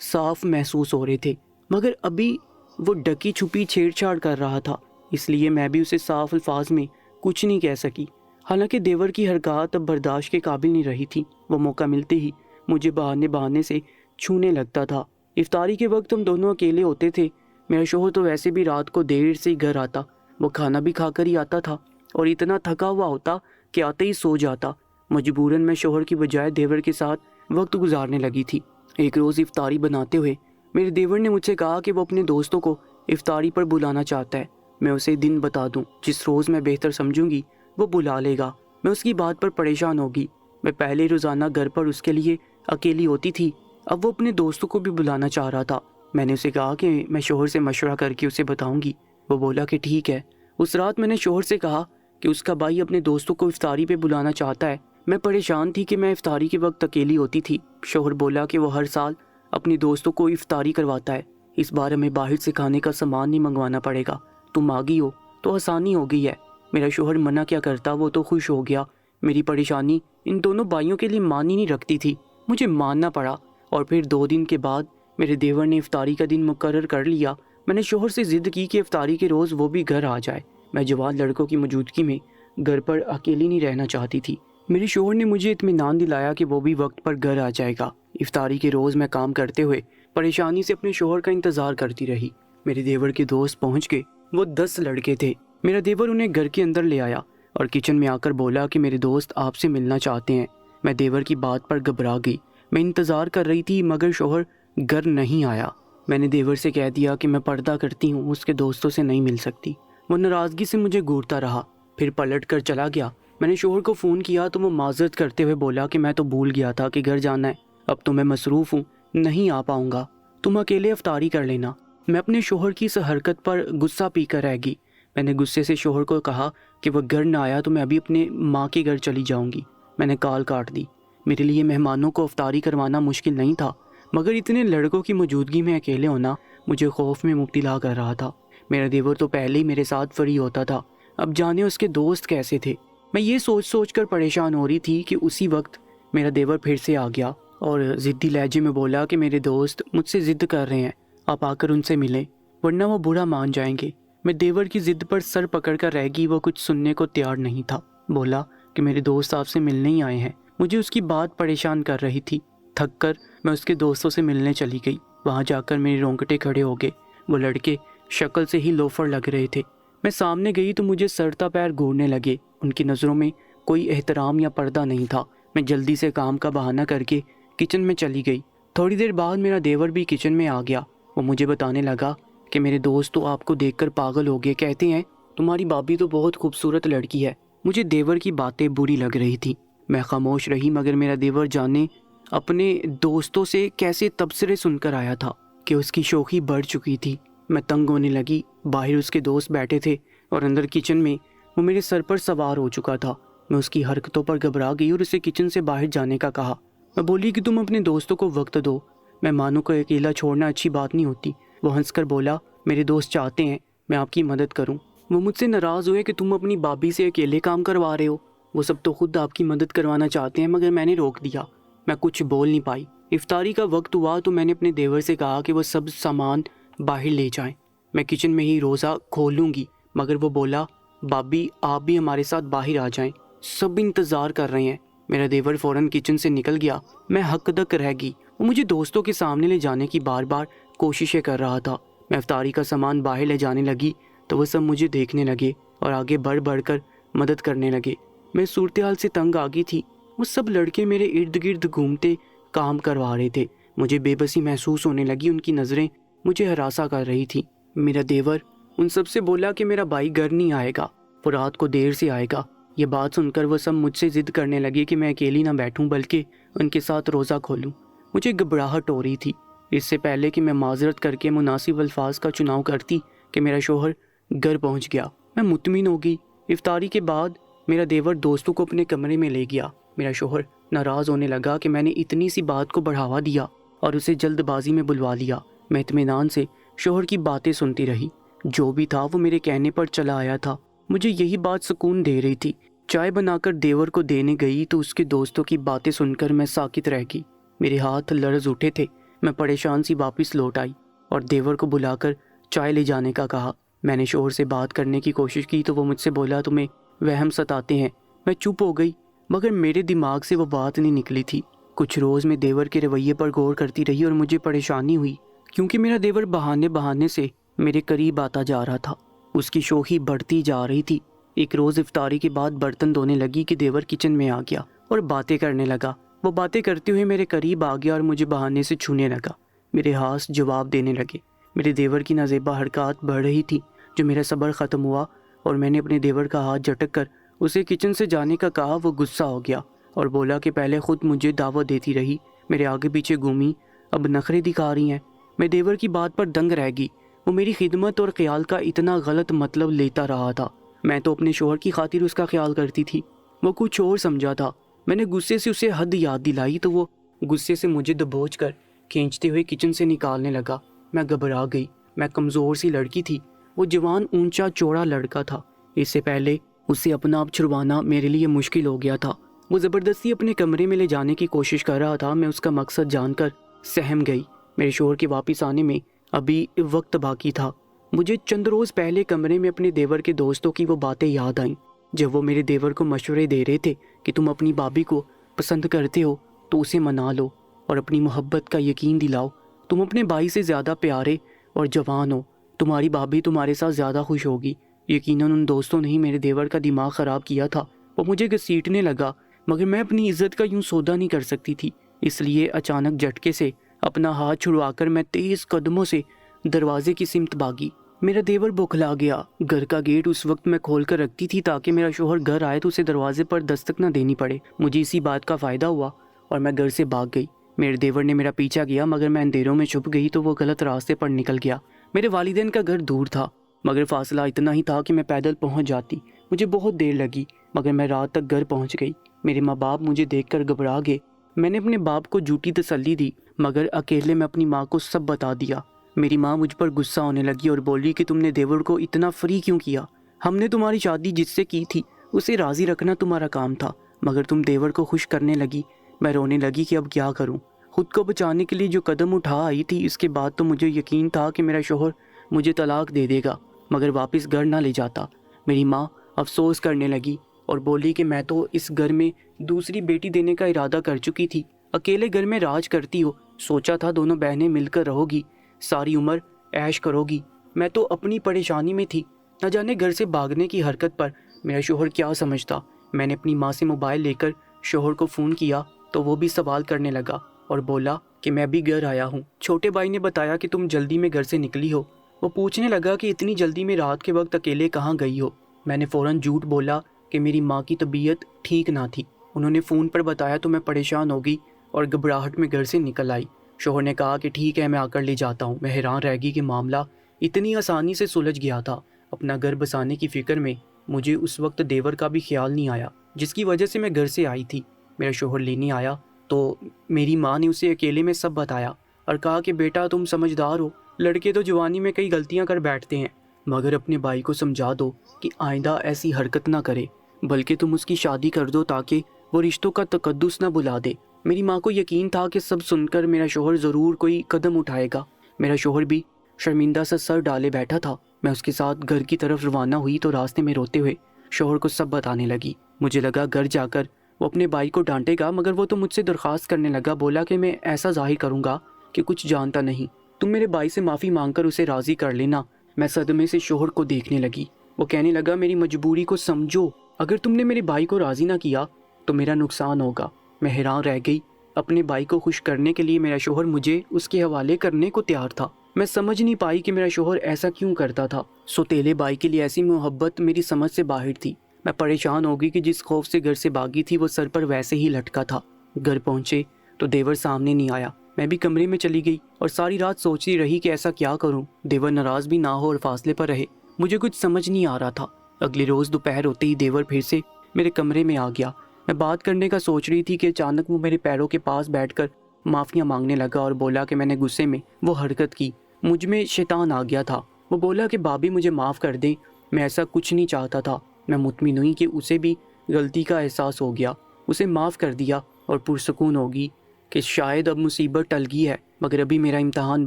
صاف محسوس ہو رہے تھے، مگر ابھی وہ ڈکی چھپی چھیڑ چھاڑ کر رہا تھا، اس لیے میں بھی اسے صاف الفاظ میں کچھ نہیں کہہ سکی۔ حالانکہ دیور کی حرکات اب برداشت کے قابل نہیں رہی تھی، وہ موقع ملتے ہی مجھے بہانے بہانے سے چھونے لگتا تھا۔ افطاری کے وقت ہم دونوں اکیلے ہوتے تھے۔ میرا شوہر تو ویسے بھی رات کو دیر سے ہی گھر آتا، وہ کھانا بھی کھا کر ہی آتا تھا اور اتنا تھکا ہوا ہوتا کہ آتے ہی سو جاتا۔ مجبوراً میں شوہر کی بجائے دیور کے ساتھ وقت گزارنے لگی تھی۔ ایک روز افطاری بناتے ہوئے میرے دیور نے مجھ سے کہا کہ وہ اپنے دوستوں کو افطاری پر بلانا چاہتا ہے۔ میں اسے دن بتا دوں، جس روز میں بہتر سمجھوں گی وہ بلا لے گا۔ میں اس کی بات پر پریشان ہوگی۔ میں پہلے روزانہ گھر پر اس کے لیے اکیلی ہوتی تھی، اب وہ اپنے دوستوں کو بھی بلانا چاہ رہا تھا۔ میں نے اسے کہا کہ میں شوہر سے مشورہ کر کے اسے بتاؤں گی۔ وہ بولا کہ ٹھیک ہے۔ اس رات میں نے شوہر سے کہا کہ اس کا بھائی اپنے دوستوں کو افطاری پہ بلانا چاہتا ہے۔ میں پریشان تھی کہ میں افطاری کے وقت اکیلی ہوتی تھی۔ شوہر بولا کہ وہ ہر سال اپنے دوستوں کو افطاری کرواتا ہے، اس بار ہمیں باہر سے کھانے کا سامان نہیں منگوانا پڑے گا، تم آ گئی ہو تو آسانی ہو گئی ہے۔ میرا شوہر منع کیا کرتا وہ تو خوش ہو گیا۔ میری پریشانی ان دونوں بھائیوں کے لیے مانی نہیں رکھتی تھی، مجھے ماننا پڑا۔ اور پھر 2 دن کے بعد میرے دیور نے افطاری کا دن مقرر کر لیا۔ میں نے شوہر سے ضد کی کہ افطاری کے روز وہ بھی گھر آ جائے۔ میں جوان لڑکوں کی موجودگی میں گھر پر اکیلی نہیں رہنا چاہتی تھی۔ میرے شوہر نے مجھے اطمینان دلایا کہ وہ بھی وقت پر گھر آ جائے گا۔ افطاری کے روز میں کام کرتے ہوئے پریشانی سے اپنے شوہر کا انتظار کرتی رہی۔ میرے دیور کے دوست پہنچ گئے، وہ 10 لڑکے تھے۔ میرا دیور انہیں گھر کے اندر لے آیا اور کچن میں آ کر بولا کہ میرے دوست آپ سے ملنا چاہتے ہیں۔ میں دیور کی بات پر گھبرا گئی۔ میں انتظار کر رہی تھی مگر شوہر گھر نہیں آیا۔ میں نے دیور سے کہہ دیا کہ میں پردہ کرتی ہوں، اس کے دوستوں سے نہیں مل سکتی۔ وہ ناراضگی سے مجھے گھورتا رہا، پھر پلٹ کر چلا گیا۔ میں نے شوہر کو فون کیا تو وہ معذرت کرتے ہوئے بولا کہ میں تو بھول گیا تھا کہ گھر جانا ہے، اب تو میں مصروف ہوں، نہیں آ پاؤں گا، تم اکیلے افطاری کر لینا۔ میں اپنے شوہر کی اس حرکت پر غصہ پی کر رہ گئی۔ میں نے غصے سے شوہر کو کہا کہ وہ گھر نہ آیا تو میں ابھی اپنے ماں کے گھر چلی جاؤں گی۔ میں نے کال کاٹ دی۔ میرے لیے مہمانوں کو افطاری کروانا مشکل نہیں تھا، مگر اتنے لڑکوں کی موجودگی میں اکیلے ہونا مجھے خوف میں مبتلا کر رہا تھا۔ میرا دیور تو پہلے ہی میرے ساتھ فری ہوتا تھا، اب جانے اس کے دوست کیسے تھے۔ میں یہ سوچ سوچ کر پریشان ہو رہی تھی کہ اسی وقت میرا دیور پھر سے آ گیا اور ضدی لہجے میں بولا کہ میرے دوست مجھ سے ضد کر رہے ہیں، آپ آ کر ان سے ملیں ورنہ وہ برا مان جائیں گے۔ میں دیور کی ضد پر سر پکڑ کر رہ گئی، وہ کچھ سننے کو تیار نہیں تھا۔ بولا کہ میرے دوست آپ سے ملنے ہی آئے ہیں۔ مجھے اس کی بات پریشان کر رہی تھی۔ تھک کر میں اس کے دوستوں سے ملنے چلی گئی۔ وہاں جا کر میرے رونگٹے کھڑے ہو گئے۔ وہ لڑکے شکل سے ہی لوفر لگ رہے تھے۔ میں سامنے گئی تو مجھے سرتا پیر گھورنے لگے۔ ان کی نظروں میں کوئی احترام یا پردہ نہیں تھا۔ میں جلدی سے کام کا بہانہ کر کے کچن میں چلی گئی۔ تھوڑی دیر بعد میرا دیور بھی کچن میں آ گیا۔ وہ مجھے بتانے لگا کہ میرے دوست تو آپ کو دیکھ کر پاگل ہو گئے، کہتے ہیں تمہاری بھابھی تو بہت خوبصورت لڑکی ہے۔ مجھے دیور کی باتیں بری لگ رہی تھی۔ میں خاموش رہی، مگر میرا دیور جانے اپنے دوستوں سے کیسے تبصرے سن کر آیا تھا کہ اس کی شوخی بڑھ چکی تھی۔ میں تنگ ہونے لگی۔ باہر اس کے دوست بیٹھے تھے اور اندر کچن میں وہ میرے سر پر سوار ہو چکا تھا۔ میں اس کی حرکتوں پر گھبرا گئی اور اسے کچن سے باہر جانے کا کہا۔ میں بولی کہ تم اپنے دوستوں کو وقت دو، مہمانوں کو اکیلا چھوڑنا اچھی بات نہیں ہوتی۔ وہ ہنس کر بولا میرے دوست چاہتے ہیں میں آپ کی مدد کروں۔ وہ مجھ سے ناراض ہوئے کہ تم اپنی بھابھی سے اکیلے کام کروا رہے ہو، وہ سب تو خود آپ کی مدد کروانا چاہتے ہیں، مگر میں نے روک دیا۔ میں کچھ بول نہیں پائی۔ افطاری کا وقت ہوا تو میں نے اپنے دیور سے کہا کہ وہ سب سامان باہر لے جائیں، میں کچن میں ہی روزہ کھولوں گی، مگر وہ بولا بھابھی آپ بھی ہمارے ساتھ باہر آ جائیں، سب انتظار کر رہے ہیں۔ میرا دیور فوراً کچن سے نکل گیا۔ میں حق دک رہ گئی۔ وہ مجھے دوستوں کے سامنے لے جانے کی بار بار کوششیں کر رہا تھا۔ میں افطاری کا سامان باہر لے جانے لگی تو وہ سب مجھے دیکھنے لگے اور آگے بڑھ بڑھ کر مدد کرنے لگے۔ میں صورتحال سے تنگ آ گئی تھی۔ وہ سب لڑکے میرے ارد گرد گھومتے کام کروا رہے تھے۔ مجھے بے بسی محسوس ہونے لگی، ان کی نظریں مجھے ہراساں کر رہی تھی۔ میرا دیور ان سب سے بولا کہ میرا بھائی گھر نہیں آئے گا، وہ رات کو دیر سے آئے گا۔ یہ بات سن کر وہ سب مجھ سے ضد کرنے لگے کہ میں اکیلی نہ بیٹھوں بلکہ ان کے ساتھ روزہ کھولوں۔ مجھے گھبراہٹ ہو رہی تھی۔ اس سے پہلے کہ میں معذرت کر کے مناسب الفاظ کا چناؤ کرتی کہ میرا شوہر گھر پہنچ گیا، میں مطمئن ہو گئی۔ افطاری کے بعد میرا دیور دوستوں کو اپنے کمرے میں لے گیا۔ میرا شوہر ناراض ہونے لگا کہ میں نے اتنی سی بات کو بڑھاوا دیا اور اسے جلد بازی میں بلوا لیا۔ میں اطمینان سے شوہر کی باتیں سنتی رہی۔ جو بھی تھا وہ میرے کہنے پر چلا آیا تھا۔ مجھے یہی بات سکون دے رہی تھی۔ چائے بنا کر دیور کو دینے گئی تو اس کے دوستوں کی باتیں سن کر میں ساکت رہ گئی۔ میرے ہاتھ لرز اٹھے تھے۔ میں پریشان سی واپس لوٹ آئی اور دیور کو بلا کر چائے لے جانے کا کہا۔ میں نے شوہر سے بات کرنے کی کوشش کی تو وہ مجھ سے بولا تمہیں وہم ستاتے ہیں۔ میں چپ ہو گئی مگر میرے دماغ سے وہ بات نہیں نکلی تھی۔ کچھ روز میں دیور کے رویے پر غور کرتی رہی اور مجھے پریشانی ہوئی کیونکہ میرا دیور بہانے سے میرے قریب آتا جا رہا تھا۔ اس کی شوخی بڑھتی جا رہی تھی۔ ایک روز افطاری کے بعد برتن دھونے لگی کہ دیور کچن میں آ گیا اور باتیں کرنے لگا۔ وہ باتیں کرتے ہوئے میرے قریب آ گیا اور مجھے بہانے سے چھونے لگا۔ میرے ہاتھ جواب دینے لگے۔ میرے دیور کی نازیبا حرکات بڑھ رہی تھی جو میرا صبر ختم ہوا اور میں نے اپنے دیور کا ہاتھ جھٹک کر اسے کچن سے جانے کا کہا۔ وہ غصہ ہو گیا اور بولا کہ پہلے خود مجھے دعوت دیتی رہی، میرے آگے پیچھے گھومی، اب نخرے دکھا رہی ہیں۔ میں دیور کی بات پر دنگ رہ گئی۔ وہ میری خدمت اور خیال کا اتنا غلط مطلب لیتا رہا تھا۔ میں تو اپنے شوہر کی خاطر اس کا خیال کرتی تھی، وہ کچھ اور سمجھا تھا۔ میں نے غصے سے اسے حد یاد دلائی تو وہ غصے سے مجھے دبوچ کر کھینچتے ہوئے کچن سے نکالنے لگا۔ میں گھبرا گئی۔ میں کمزور سی لڑکی تھی، وہ جوان اونچا چوڑا لڑکا تھا۔ اس سے پہلے اسے اپنا آپ چھڑوانا میرے لیے مشکل ہو گیا تھا۔ وہ زبردستی اپنے کمرے میں لے جانے کی کوشش کر رہا تھا۔ میں اس کا مقصد جان کر سہم گئی۔ میرے شوہر کے واپس آنے میں ابھی وقت باقی تھا۔ مجھے چند روز پہلے کمرے میں اپنے دیور کے دوستوں کی وہ باتیں یاد آئیں جب وہ میرے دیور کو مشورے دے رہے تھے کہ تم اپنی بھابھی کو پسند کرتے ہو تو اسے منا لو اور اپنی محبت کا یقین دلاؤ۔ تم اپنے بھائی سے زیادہ پیارے اور جوان ہو، تمہاری بھابھی تمہارے ساتھ زیادہ خوش ہوگی۔ یقیناً ان دوستوں نے ہی میرے دیور کا دماغ خراب کیا تھا۔ وہ مجھے گھسیٹنے لگا مگر میں اپنی عزت کا یوں سودا نہیں کر سکتی تھی، اس لیے اچانک جھٹکے سے اپنا ہاتھ چھڑوا کر میں تیز قدموں سے دروازے کی سمت بھاگی۔ میرا دیور بوکھلا گیا۔ گھر کا گیٹ اس وقت میں کھول کر رکھتی تھی تاکہ میرا شوہر گھر آئے تو اسے دروازے پر دستک نہ دینی پڑے۔ مجھے اسی بات کا فائدہ ہوا اور میں گھر سے بھاگ گئی۔ میرے دیور نے میرا پیچھا کیا مگر میں اندھیروں میں چھپ گئی تو وہ غلط راستے پر نکل گیا۔ میرے والدین کا گھر دور تھا مگر فاصلہ اتنا ہی تھا کہ میں پیدل پہنچ جاتی۔ مجھے بہت دیر لگی مگر میں رات تک گھر پہنچ گئی۔ میرے ماں باپ مجھے دیکھ کر گھبرا گئے۔ میں نے اپنے باپ کو جھوٹی تسلی دی مگر اکیلے میں اپنی ماں کو سب بتا دیا۔ میری ماں مجھ پر غصہ ہونے لگی اور بولی کہ تم نے دیور کو اتنا فری کیوں کیا؟ ہم نے تمہاری شادی جس سے کی تھی اسے راضی رکھنا تمہارا کام تھا مگر تم دیور کو خوش کرنے لگی۔ میں رونے لگی کہ اب کیا کروں۔ خود کو بچانے کے لیے جو قدم اٹھا آئی تھی اس کے بعد تو مجھے یقین تھا کہ میرا شوہر مجھے طلاق دے دے گا مگر واپس گھر نہ لے جاتا۔ میری ماں افسوس کرنے لگی اور بولی کہ میں تو اس گھر میں دوسری بیٹی دینے کا ارادہ کر چکی تھی، اکیلے گھر میں راج کرتی ہو، سوچا تھا دونوں بہنیں مل کر رہو گی، ساری عمر عیش کرو گی۔ میں تو اپنی پریشانی میں تھی، نہ جانے گھر سے بھاگنے کی حرکت پر میرا شوہر کیا سمجھتا۔ میں نے اپنی ماں سے موبائل لے کر شوہر کو فون کیا تو وہ بھی سوال کرنے لگا اور بولا کہ میں بھی گھر آیا ہوں۔ چھوٹے بھائی نے بتایا کہ تم جلدی میں گھر سے نکلی ہو۔ وہ پوچھنے لگا کہ اتنی جلدی میں رات کے وقت اکیلے کہاں گئی ہو؟ میں نے فوراً جھوٹ بولا کہ میری ماں کی طبیعت ٹھیک نہ تھی۔ انہوں نے فون پر بتایا تو میں پریشان ہو گئی اور گھبراہٹ میں گھر سے نکل آئی۔ شوہر نے کہا کہ ٹھیک ہے میں آ کر لے جاتا ہوں۔ میں حیران رہ گئی کہ معاملہ اتنی آسانی سے سلجھ گیا تھا۔ اپنا گھر بسانے کی فکر میں مجھے اس وقت دیور کا بھی خیال نہیں آیا جس کی وجہ سے میں گھر سے آئی تھی۔ میرا شوہر لینے آیا تو میری ماں نے اسے اکیلے میں سب بتایا اور کہا کہ بیٹا تم سمجھدار ہو، لڑکے تو جوانی میں کئی غلطیاں کر بیٹھتے ہیں مگر اپنے بھائی کو سمجھا دو کہ آئندہ ایسی حرکت نہ کرے، بلکہ تم اس کی شادی کر دو تاکہ وہ رشتوں کا تقدس نہ بلا دے۔ میری ماں کو یقین تھا کہ سب سن کر میرا شوہر ضرور کوئی قدم اٹھائے گا۔ میرا شوہر بھی شرمندہ سا سر ڈالے بیٹھا تھا۔ میں اس کے ساتھ گھر کی طرف روانہ ہوئی تو راستے میں روتے ہوئے شوہر کو سب بتانے لگی۔ مجھے لگا گھر جا کر وہ اپنے بھائی کو ڈانٹے گا مگر وہ تو مجھ سے درخواست کرنے لگا، بولا کہ میں ایسا ظاہر کروں گا کہ کچھ جانتا نہیں، تم میرے بھائی سے معافی مانگ کر اسے راضی کر لینا۔ میں صدمے سے شوہر کو دیکھنے لگی۔ وہ کہنے لگا میری مجبوری کو سمجھو، اگر تم نے میرے بھائی کو راضی نہ کیا تو میرا نقصان ہوگا۔ میں حیران رہ گئی۔ اپنے بھائی کو خوش کرنے کے لیے میرا شوہر مجھے اس کے حوالے کرنے کو تیار تھا۔ میں سمجھ نہیں پائی کہ میرا شوہر ایسا کیوں کرتا تھا۔ سوتیلے بھائی کے لیے ایسی محبت میری سمجھ سے باہر تھی۔ میں پریشان ہو گئی کہ جس خوف سے گھر سے بھاگی تھی وہ سر پر ویسے ہی لٹکا تھا۔ گھر پہنچے تو دیور سامنے نہیں آیا۔ میں بھی کمرے میں چلی گئی اور ساری رات سوچتی رہی کہ ایسا کیا کروں، دیور ناراض بھی نہ ہو اور فاصلے پر رہے۔ مجھے کچھ سمجھ نہیں آ رہا تھا۔ اگلے روز دوپہر ہوتے ہی دیور پھر سے میرے کمرے میں آ گیا۔ میں بات کرنے کا سوچ رہی تھی کہ اچانک وہ میرے پیروں کے پاس بیٹھ کر معافیاں مانگنے لگا اور بولا کہ میں نے غصے میں وہ حرکت کی، مجھ میں شیطان آ گیا تھا۔ وہ بولا کہ بھابھی مجھے معاف کر دیں، میں ایسا کچھ نہیں چاہتا تھا۔ میں مطمئن ہوئی کہ اسے بھی غلطی کا احساس ہو گیا، اسے معاف کر دیا اور پرسکون ہوگی کہ شاید اب مصیبت ٹل گئی ہے، مگر ابھی میرا امتحان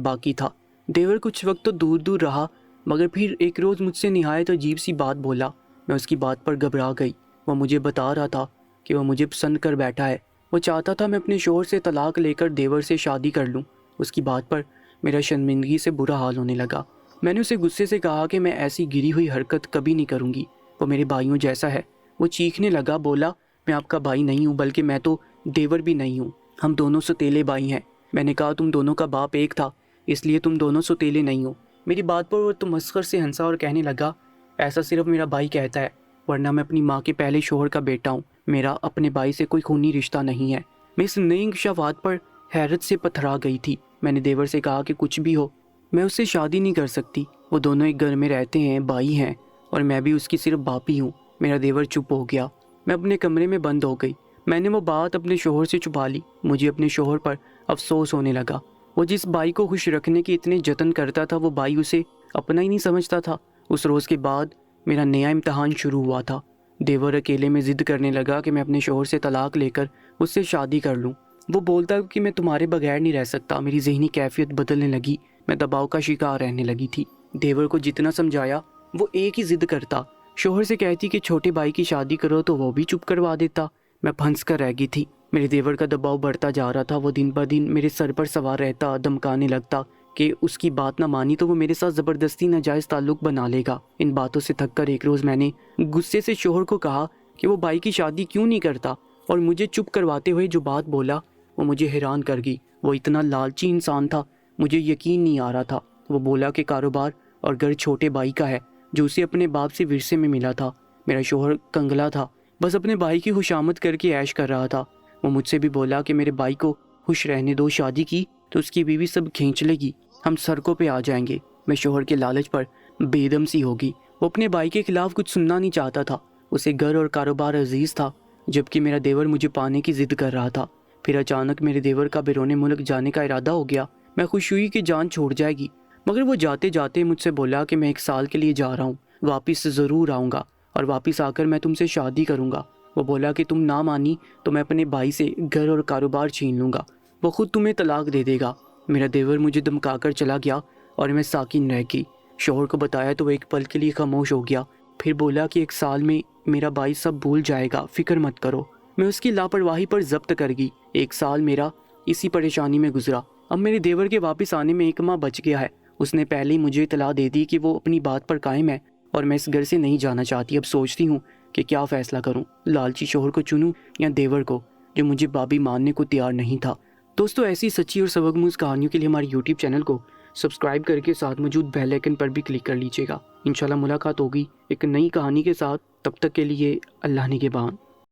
باقی تھا۔ دیور کچھ وقت تو دور دور رہا، مگر پھر ایک روز مجھ سے نہایت عجیب سی بات بولا۔ میں اس کی بات پر گھبرا گئی۔ وہ مجھے بتا رہا تھا کہ وہ مجھے پسند کر بیٹھا ہے، وہ چاہتا تھا میں اپنے شوہر سے طلاق لے کر دیور سے شادی کر لوں۔ اس کی بات پر میرا شرمندگی سے برا حال ہونے لگا۔ میں نے اسے غصے سے کہا کہ میں ایسی گری ہوئی حرکت کبھی نہیں کروں گی، وہ میرے بھائیوں جیسا ہے۔ وہ چیخنے لگا، بولا میں آپ کا بھائی نہیں ہوں، بلکہ میں تو دیور بھی نہیں ہوں، ہم دونوں سوتیلے بھائی ہیں۔ میں نے کہا تم دونوں کا باپ ایک تھا، اس لیے تم دونوں سوتیلے نہیں ہو۔ میری بات پر وہ تمسخر سے ہنسا اور کہنے لگا، ایسا صرف میرا بھائی کہتا ہے، ورنہ میں اپنی ماں کے پہلے شوہر کا بیٹا ہوں، میرا اپنے بھائی سے کوئی خونی رشتہ نہیں ہے۔ میں اس نئی انکشافات پر حیرت سے پتھرا گئی تھی۔ میں نے دیور سے کہا کہ کچھ بھی ہو میں اس سے شادی نہیں کر سکتی، وہ دونوں ایک گھر میں رہتے ہیں، بھائی ہیں، اور میں بھی اس کی صرف باپ ہی ہوں۔ میرا دیور چپ ہو گیا۔ میں اپنے کمرے میں بند ہو گئی۔ میں نے وہ بات اپنے شوہر سے چھپا لی۔ مجھے اپنے شوہر پر افسوس ہونے لگا۔ وہ جس بھائی کو خوش رکھنے کے اتنے جتن کرتا تھا، وہ بھائی اسے اپنا ہی نہیں سمجھتا تھا۔ اس روز کے بعد میرا نیا امتحان شروع ہوا تھا۔ دیور اکیلے میں ضد کرنے لگا کہ میں اپنے شوہر سے طلاق لے کر اس سے شادی کر لوں۔ وہ بولتا کہ میں تمہارے بغیر نہیں رہ سکتا۔ میری ذہنی کیفیت بدلنے لگی، میں دباؤ کا شکار رہنے لگی تھی۔ دیور کو جتنا سمجھایا وہ ایک ہی ضد کرتا۔ شوہر سے کہتی کہ چھوٹے بھائی کی شادی کرو تو وہ بھی چپ کروا دیتا۔ میں پھنس کر رہ گئی تھی۔ میرے دیور کا دباؤ بڑھتا جا رہا تھا۔ وہ دن بہ دن میرے سر پر سوار رہتا، دھمکانے لگتا کہ اس کی بات نہ مانی تو وہ میرے ساتھ زبردستی ناجائز تعلق بنا لے گا۔ ان باتوں سے تھک کر ایک روز میں نے غصے سے شوہر کو کہا کہ وہ بھائی کی شادی کیوں نہیں کرتا، اور مجھے چپ کرواتے ہوئے جو بات بولا وہ مجھے حیران کر گئی۔ وہ اتنا لالچی انسان تھا، مجھے یقین نہیں آ رہا تھا۔ وہ بولا کہ کاروبار اور گھر چھوٹے بھائی کا ہے، جو اسے اپنے باپ سے ورثے میں ملا تھا۔ میرا شوہر کنگلا تھا، بس اپنے بھائی کی خوشامد کر کے عیش کر رہا تھا۔ وہ مجھ سے بھی بولا کہ میرے بھائی کو خوش رہنے دو، شادی کی تو اس کی بیوی سب کھینچ لے گی، ہم سڑکوں پہ آ جائیں گے۔ میں شوہر کے لالچ پر بے دم سی ہوگی۔ وہ اپنے بھائی کے خلاف کچھ سننا نہیں چاہتا تھا، اسے گھر اور کاروبار عزیز تھا، جبکہ میرا دیور مجھے پانے کی ضد کر رہا تھا۔ پھر اچانک میرے دیور کا بیرون ملک جانے کا ارادہ ہو گیا۔ میں خوش ہوئی کہ جان چھوڑ جائے گی، مگر وہ جاتے جاتے مجھ سے بولا کہ میں 1 سال کے لیے جا رہا ہوں، واپس ضرور آؤں گا، اور واپس آ کر میں تم سے شادی کروں گا۔ وہ بولا کہ تم نہ مانی تو میں اپنے بھائی سے گھر اور کاروبار چھین لوں گا، وہ خود تمہیں طلاق دے دے گا۔ میرا دیور مجھے دھمکا کر چلا گیا اور میں ساکن رہ گئی۔ شوہر کو بتایا تو وہ ایک پل کے لیے خاموش ہو گیا، پھر بولا کہ 1 سال میں میرا بھائی سب بھول جائے گا، فکر مت کرو۔ میں اس کی لاپرواہی پر ضبط کر گئی۔ 1 سال میرا اسی پریشانی میں گزرا۔ اب میرے دیور کے واپس آنے میں 1 ماہ بچ گیا ہے۔ اس نے پہلے ہی مجھے اطلاع دے دی کہ وہ اپنی بات پر قائم ہے اور میں اس گھر سے نہیں جانا چاہتی۔ اب سوچتی ہوں کہ کیا فیصلہ کروں، لالچی شوہر کو چنوں یا دیور کو جو مجھے بابی ماننے کو تیار نہیں تھا۔ دوستو، ایسی سچی اور سبق کہانیوں کے لیے ہمارے یوٹیوب چینل کو سبسکرائب کر کے ساتھ موجود بیل آئیکن پر بھی کلک کر لیجیے گا۔ انشاءاللہ ملاقات ہوگی ایک نئی کہانی کے ساتھ، تب تک کے لیے اللہ نگہبان۔